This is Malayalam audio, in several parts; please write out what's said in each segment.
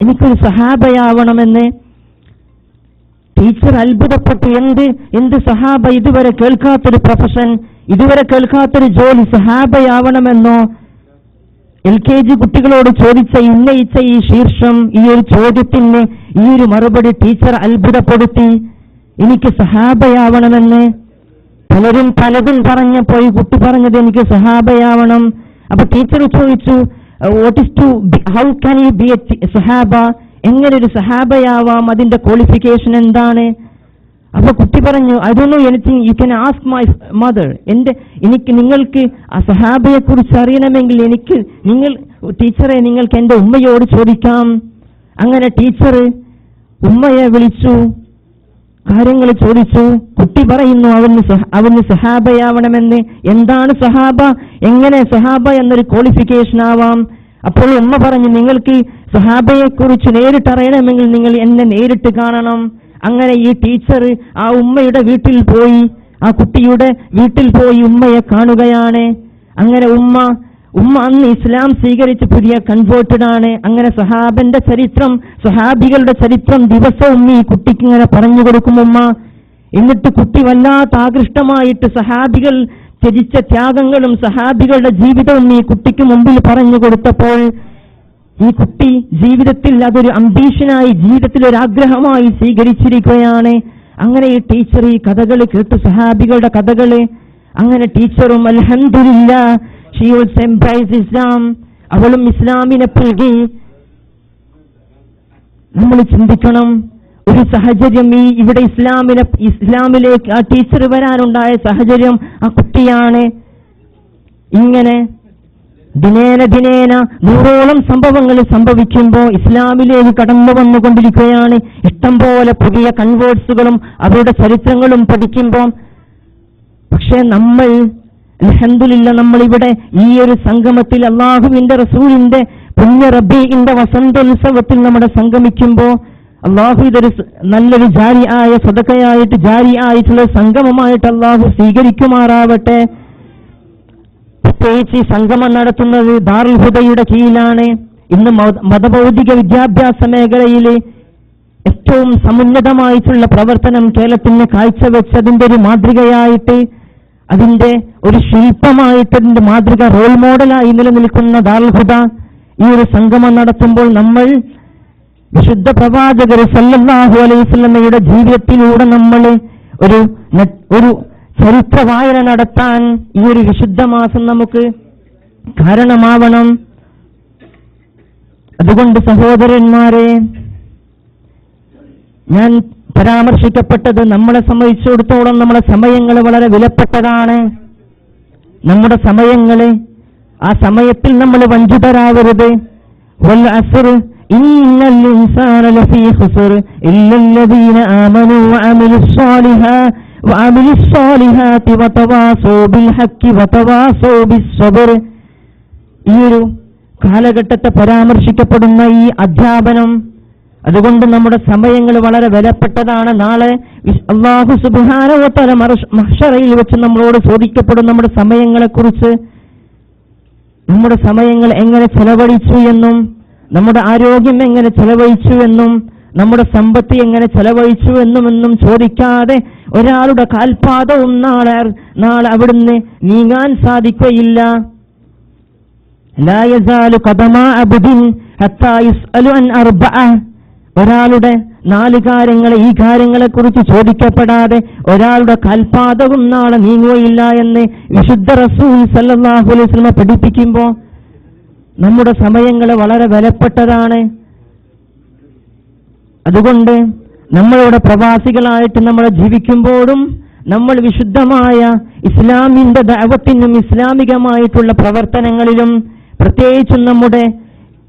എനിക്കൊരു സഹാബയാവണമെന്ന് ടീച്ചർ അത്ഭുതപ്പെട്ടു. എന്ത് സഹാബ, ഇതുവരെ കേൾക്കാത്തൊരു പ്രൊഫഷൻ, ഇതുവരെ കേൾക്കാത്തൊരു ജോലി, സഹാബയാവണമെന്നോ? LKG കുട്ടികളോട് ഉന്നയിച്ച ഈ ശീർഷം, ഈ ഒരു ചോദ്യത്തിന് ഈ ഒരു മറുപടി ടീച്ചർ അത്ഭുതപ്പെടുത്തി. എനിക്ക് സഹാബയാവണമെന്ന്. പലരും പലതും പറഞ്ഞപ്പോൾ ഈ കുട്ടി പറഞ്ഞത് എനിക്ക് സഹാബയാവണം. അപ്പൊ ടീച്ചർ ചോദിച്ചു, how can you B A സഹാബ? എങ്ങനെ ഒരു സഹാബയാവാം? അതിന്റെ ക്വാളിഫിക്കേഷൻ എന്താണ്? അപ്പൊ കുട്ടി പറഞ്ഞു, I don't know anything, you can ask my mother. നിങ്ങൾക്ക് ആ സഹാബയെ കുറിച്ച് അറിയണമെങ്കിൽ ടീച്ചറെ നിങ്ങൾക്ക് എന്റെ ഉമ്മയോട് ചോദിക്കാം. അങ്ങനെ ടീച്ചർ ഉമ്മയെ വിളിച്ചു, കാര്യങ്ങൾ ചോദിച്ചു. കുട്ടി പറയുന്നു അവന് സഹാബയാവണമെന്ന്. എന്താണ് സഹാബ? എങ്ങനെ സഹാബ എന്നൊരു ക്വാളിഫിക്കേഷൻ ആവാം? അപ്പോൾ ഉമ്മ പറഞ്ഞു, നിങ്ങൾക്ക് സഹാബയെ കുറിച്ച് നേരിട്ട് അറിയണമെങ്കിൽ നിങ്ങൾ എന്നെ നേരിട്ട് കാണണം. അങ്ങനെ ഈ ടീച്ചർ ആ ഉമ്മയുടെ വീട്ടിൽ പോയി, ആ കുട്ടിയുടെ വീട്ടിൽ പോയി ഉമ്മയെ കാണുകയാണ്. അങ്ങനെ ഉമ്മ അന്ന് ഇസ്ലാം സ്വീകരിച്ച് പുതിയ കൺവേർട്ടഡ് ആണ്. അങ്ങനെ സഹാബന്റെ ചരിത്രം, സഹാബികളുടെ ചരിത്രം ദിവസവും ഈ കുട്ടിക്ക് ഇങ്ങനെ പറഞ്ഞു കൊടുക്കും ഉമ്മ. എന്നിട്ട് കുട്ടി വല്ലാത്ത ആകൃഷ്ടമായിട്ട് സഹാബികൾ ത്യജിച്ച ത്യാഗങ്ങളും സഹാബികളുടെ ജീവിതവും ഈ കുട്ടിക്ക് മുമ്പിൽ പറഞ്ഞു കൊടുത്തപ്പോൾ ഈ കുട്ടി ജീവിതത്തിൽ അതൊരു അംബീഷനായി, ജീവിതത്തിൽ ഒരു ആഗ്രഹമായി സ്വീകരിച്ചിരിക്കുകയാണ്. അങ്ങനെ ഈ ടീച്ചർ ഈ കഥകൾ കേട്ടു, സഹാബികളുടെ കഥകള്. അങ്ങനെ ടീച്ചറും അൽഹംദുലില്ലാഹ് ഷീ ഓൾസോ എംബ്രേസ് ഇസ്ലാം, അവളും ഇസ്ലാമിനെ പുൽകി. നമ്മൾ ചിന്തിക്കണം, ഒരു സാഹചര്യം ഇവിടെ ഇസ്ലാമിലേക്ക് ആ ടീച്ചർ വരാനുണ്ടായ സാഹചര്യം ആ കുട്ടിയാണ്. ഇങ്ങനെ ദിനേന 100ഓളം സംഭവങ്ങൾ സംഭവിക്കുമ്പോൾ ഇസ്ലാമിലേക്ക് കടന്നു വന്നുകൊണ്ടിരിക്കുകയാണ്. ഇഷ്ടംപോലെ പുതിയ കൺവേർട്സുകളും അവരുടെ ചരിത്രങ്ങളും പഠിക്കുമ്പോൾ. പക്ഷെ നമ്മൾ അൽഹംദുലില്ലാഹ് നമ്മളിവിടെ ഈ ഒരു സംഗമത്തിൽ അല്ലാഹുവിന്റെ റസൂലിന്റെ പുണ്യ റബീഇന്റെ വസന്തോത്സവത്തിൽ നമ്മുടെ സംഗമിക്കുമ്പോൾ അല്ലാഹു ഇതൊരു നല്ലൊരു ജാരിയായ സദഖയായിട്ട്, ജാരിയായിട്ടുള്ള സംഗമമായിട്ട് അല്ലാഹു സ്വീകരിക്കുമാറാവട്ടെ. പ്രത്യേകിച്ച് ഈ സംഗമം നടത്തുന്നത് ദാറുൽ ഹുദയുടെ കീഴിലാണ്. ഇന്ന് മതഭൗതിക വിദ്യാഭ്യാസ മേഖലയിൽ ഏറ്റവും സമുന്നതമായിട്ടുള്ള പ്രവർത്തനം കേരളത്തിന് കാഴ്ചവെച്ചതിന്റെ ഒരു മാതൃകയായിട്ട്, അതിന്റെ ഒരു ശില്പമായിട്ട്, അതിന്റെ മാതൃക റോൾ മോഡലായി നിലനിൽക്കുന്ന ദാറുൽ ഹുദ ഈ ഒരു സംഗമം നടത്തുമ്പോൾ നമ്മൾ വിശുദ്ധ പ്രവാചകർ സല്ലല്ലാഹു അലൈഹി വസല്ലമയുടെ ജീവിതത്തിലൂടെ നമ്മൾ ഒരു ചരിത്ര വായന നടത്താൻ ഈ ഒരു വിശുദ്ധ മാസം നമുക്ക് കാരണമാവണം. അതുകൊണ്ട് സഹോദരന്മാരെ, ഞാൻ പരാമർശിക്കപ്പെട്ടത് നമ്മളെ സംബന്ധിച്ചിടത്തോളം നമ്മുടെ സമയങ്ങൾ വളരെ വിലപ്പെട്ടതാണ്. നമ്മുടെ സമയങ്ങള്, ആ സമയത്തിൽ നമ്മൾ വഞ്ചിതരാവരുത്. വൽ അസ്ർ ഇന്നൽ ഇൻസാന ലഫീ ഖുസ്ർ ഇല്ലല്ലദീന ആമനൂ വഅമിലുസ് സ്വാലിഹാത്തി വതവാസൗ ബിൽ ഹഖ് വതവാസൗ ബിസ്സബ്ർ. ഈ ഒരു കാലഘട്ടത്തെ പരാമർശിക്കപ്പെടുന്ന ഈ അധ്യാപനം, അതുകൊണ്ട് നമ്മുടെ സമയങ്ങൾ വളരെ വിലപ്പെട്ടതാണ്. നാളെ അല്ലാഹു സുബ്ഹാനഹു വ തആല മഹ്ശറയിൽ വെച്ച് നമ്മളോട് ചോദിക്കപ്പെടും നമ്മുടെ സമയങ്ങളെക്കുറിച്ച്. നമ്മുടെ സമയങ്ങൾ എങ്ങനെ ചെലവഴിച്ചു എന്നും, നമ്മുടെ ആരോഗ്യം എങ്ങനെ ചെലവഴിച്ചു എന്നും, നമ്മുടെ സമ്പത്ത് എങ്ങനെ ചെലവഴിച്ചു എന്നും ചോദിക്കാതെ ഒരാളുടെ കാൽപാദവും നാളെ അവിടുന്ന് നീങ്ങാൻ സാധിക്കുകയില്ല. ലാ യസാലു ഖദമാ അബ്ദിൻ ഹത്താ യുസ്അലു അൻ അർബഅ. ഒരാളുടെ 4 കാര്യങ്ങൾ, ഈ കാര്യങ്ങളെക്കുറിച്ച് ചോദിക്കപ്പെടാതെ ഒരാളുടെ കാൽപാദവും നാളെ നീങ്ങുകയില്ല എന്ന് വിശുദ്ധ റസൂൽ സല്ലല്ലാഹു അലൈഹി വസല്ലം പഠിപ്പിക്കുമ്പോൾ നമ്മുടെ സമയങ്ങൾ വളരെ വിലപ്പെട്ടതാണ്. അതുകൊണ്ട് നമ്മളിവിടെ പ്രവാസികളായിട്ട് നമ്മൾ ജീവിക്കുമ്പോഴും നമ്മൾ വിശുദ്ധമായ ഇസ്ലാമിന്റെ ദഅവത്തിനും ഇസ്ലാമികമായിട്ടുള്ള പ്രവർത്തനങ്ങളിലും, പ്രത്യേകിച്ചും നമ്മുടെ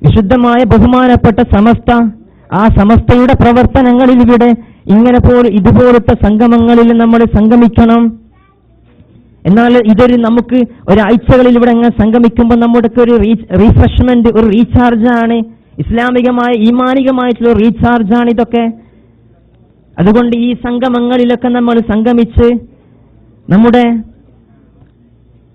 വിശുദ്ധമായ ബഹുമാനപ്പെട്ട സമസ്ത, ആ സമസ്തയുടെ പ്രവർത്തനങ്ങളിൽ ഇവിടെ ഇതുപോലത്തെ സംഗമങ്ങളിൽ നമ്മൾ സംഗമിക്കണം. എന്നാൽ ഇതൊരു നമുക്ക് ഒരാഴ്ചകളിൽ ഇവിടെ അങ്ങനെ സംഗമിക്കുമ്പോൾ നമ്മുടെ ഒരു റീഫ്രഷ്മെന്റ്, ഒരു റീചാർജ് ആണ്. ഇസ്ലാമികമായ ഈമാനികമായിട്ടുള്ള റീചാർജ് ആണ് ഇതൊക്കെ. അതുകൊണ്ട് ഈ സംഗമങ്ങളിലൊക്കെ നമ്മൾ സംഗമിച്ച് നമ്മുടെ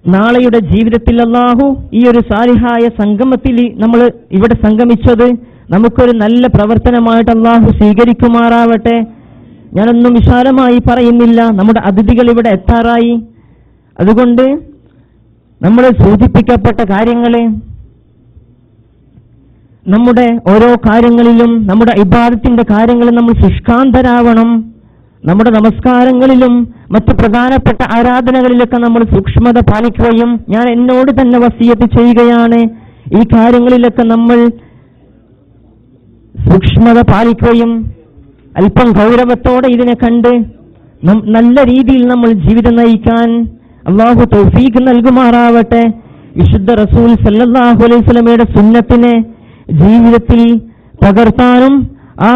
നാളെയുടെ ജീവിതത്തിൽ അല്ലാഹു ഈ ഒരു സാലിഹായ സംഗമത്തിൽ നമ്മൾ ഇവിടെ സംഗമിച്ചത് നമുക്കൊരു നല്ല പ്രവർത്തനമായിട്ട് അള്ളാഹു സ്വീകരിക്കുമാറാവട്ടെ. ഞാനൊന്നും വിശാലമായി പറയുന്നില്ല, നമ്മുടെ അതിഥികൾ ഇവിടെ എത്താറായി. അതുകൊണ്ട് നമ്മൾ സൂചിപ്പിക്കപ്പെട്ട കാര്യങ്ങളെ നമ്മുടെ ഓരോ കാര്യങ്ങളിലും, നമ്മുടെ ഇബാദത്തിന്റെ കാര്യങ്ങളിൽ നമ്മൾ ശുഷ്കാന്തരാവണം. നമ്മുടെ നമസ്കാരങ്ങളിലും മറ്റു പ്രധാനപ്പെട്ട ആരാധനകളിലൊക്കെ നമ്മൾ സൂക്ഷ്മത പാലിക്കുകയും, ഞാൻ എന്നോട് തന്നെ വസിയത്ത് ചെയ്യുകയാണ്, ഈ കാര്യങ്ങളിലൊക്കെ നമ്മൾ സൂക്ഷ്മത പാലിക്കുകയും അല്പം ഗൗരവത്തോടെ ഇതിനെ കണ്ട് നല്ല രീതിയിൽ നമ്മൾ ജീവിതം നയിക്കാൻ അള്ളാഹു തൗഫീഖ് നൽകുമാറാവട്ടെ. വിശുദ്ധ റസൂൽ സല്ലല്ലാഹു അലൈഹി വസല്ലമയുടെ സുന്നത്തിനെ ജീവിതത്തിൽ പകർത്താനും ആ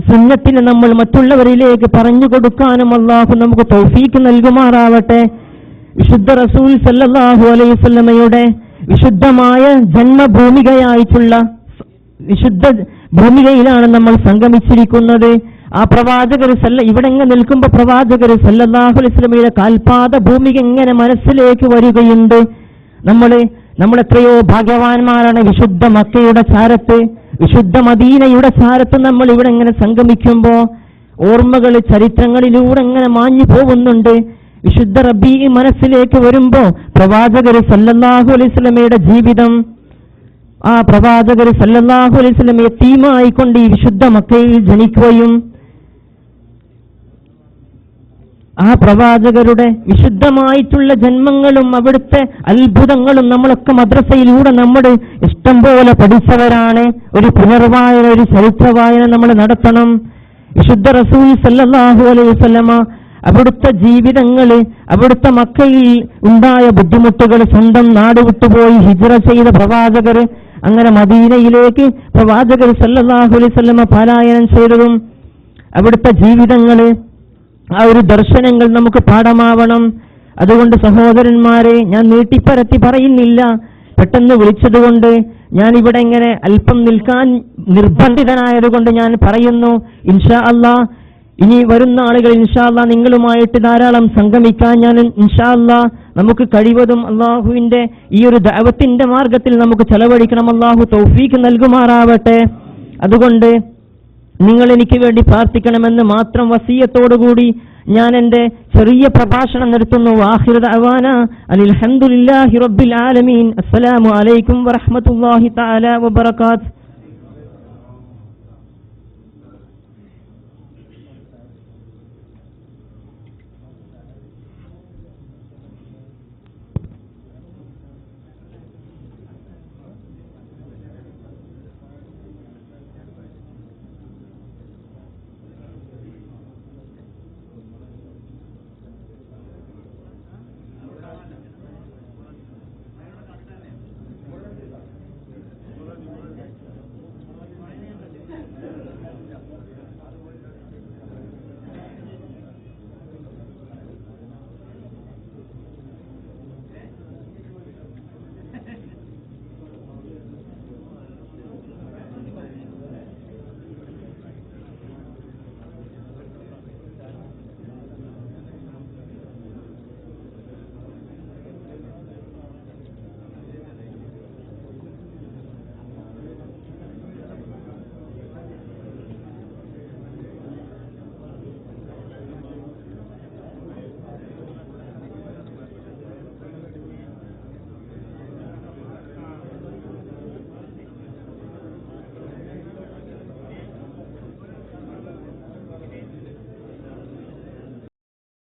സുന്നത്തിനെ നമ്മൾ മറ്റുള്ളവരിലേക്ക് പറഞ്ഞു കൊടുക്കാനും അള്ളാഹു നമുക്ക് തൗഫീഖ് നൽകുമാറാവട്ടെ. വിശുദ്ധ റസൂൽ സല്ലല്ലാഹു അലൈഹി വസല്ലമയുടെ വിശുദ്ധമായ ജന്മഭൂമികയായിട്ടുള്ള വിശുദ്ധ ഭൂമികയിലാണ് നമ്മൾ സംഗമിച്ചിരിക്കുന്നത്. ആ പ്രവാചകർ ഇവിടെ എങ്ങനെ നിൽക്കുമ്പോൾ പ്രവാചകർ സല്ലല്ലാഹു അലൈഹി വസല്ലമയുടെ കാൽപാദ ഭൂമിക എങ്ങനെ മനസ്സിലേക്ക് വരികയുണ്ട്. നമ്മൾ എത്രയോ ഭാഗ്യവാന്മാരാണ്. വിശുദ്ധ മക്കയുടെ ചാരത്ത്, വിശുദ്ധ മദീനയുടെ ചാരത്ത് നമ്മൾ ഇവിടെ എങ്ങനെ സംഗമിക്കുമ്പോ ഓർമ്മകൾ ചരിത്രങ്ങളിലൂടെ എങ്ങനെ മാഞ്ഞു പോകുന്നുണ്ട്. വിശുദ്ധ റബീ മനസ്സിലേക്ക് വരുമ്പോ പ്രവാചകർ സല്ലല്ലാഹു അലൈഹി വസല്ലമയുടെ ജീവിതം, ആ പ്രവാചകർ സല്ലല്ലാഹു അലൈഹി വസല്ലം യതീമായിക്കൊണ്ട് ഈ വിശുദ്ധ മക്കയിൽ ജനിക്കുകയും ആ പ്രവാചകരുടെ വിശുദ്ധമായിട്ടുള്ള ജന്മങ്ങളും അവിടുത്തെ അത്ഭുതങ്ങളും നമ്മളൊക്കെ മദ്രസയിലൂടെ നമ്മൾ ഇഷ്ടം പോലെ പഠിച്ചവരാണ്. ഒരു പുനർവായന, ഒരു ചരിത്രവായന നമ്മൾ നടത്തണം. വിശുദ്ധ റസൂൽ സല്ലല്ലാഹു അലൈഹി വസല്ലമ അവിടുത്തെ ജീവിതങ്ങൾ, അവിടുത്തെ മക്കയിൽ ഉണ്ടായ ബുദ്ധിമുട്ടുകൾ, സ്വന്തം നാട് വിട്ടുപോയി ഹിജ്റ ചെയ്ത പ്രവാചകർ, അങ്ങനെ മദീനയിലേക്ക് പ്രവാചകർ സല്ലല്ലാഹു അലൈഹി വസല്ലമ പലായനം ചെയ്തതും അവിടുത്തെ ജീവിതങ്ങൾ, ആ ഒരു ദർശനങ്ങൾ നമുക്ക് പാഠമാവണം. അതുകൊണ്ട് സഹോദരന്മാരെ, ഞാൻ നീട്ടിപ്പരത്തി പറയുന്നില്ല, പെട്ടെന്ന് വിളിച്ചതുകൊണ്ട് ഞാൻ ഇവിടെ ഇങ്ങനെ അല്പം നിൽക്കാൻ നിർബന്ധിതനായതുകൊണ്ട് ഞാൻ പറയുന്നു. ഇൻഷാ അല്ലാഹ് ഇനി വരുന്ന ആളുകൾ ഇൻഷാ അല്ലാഹ് നിങ്ങളുമായിട്ട് ധാരാളം സംഗമിക്കാൻ ഞാൻ ഇൻഷാ അല്ലാഹ് നമുക്ക് കഴിവതും അള്ളാഹുവിന്റെ ഈ ഒരു ദഅവത്തിന്റെ മാർഗത്തിൽ നമുക്ക് ചെലവഴിക്കണം. അള്ളാഹു തൗഫീഖ് നൽകുമാറാവട്ടെ. അതുകൊണ്ട് നിങ്ങൾ എനിക്ക് വേണ്ടി പ്രാർത്ഥിക്കണമെന്ന് മാത്രം വസിയത്തോടുകൂടി ഞാൻ എന്റെ ചെറിയ പ്രഭാഷണം നിർത്തുന്നു. ആഖിറു ദഅവാന അനിൽ ഹംദുലില്ലാഹി റബ്ബിൽ ആലമീൻ. അസ്സലാമു അലൈക്കും വറഹ്മത്തുള്ളാഹി തആല വബറകാതുഹു.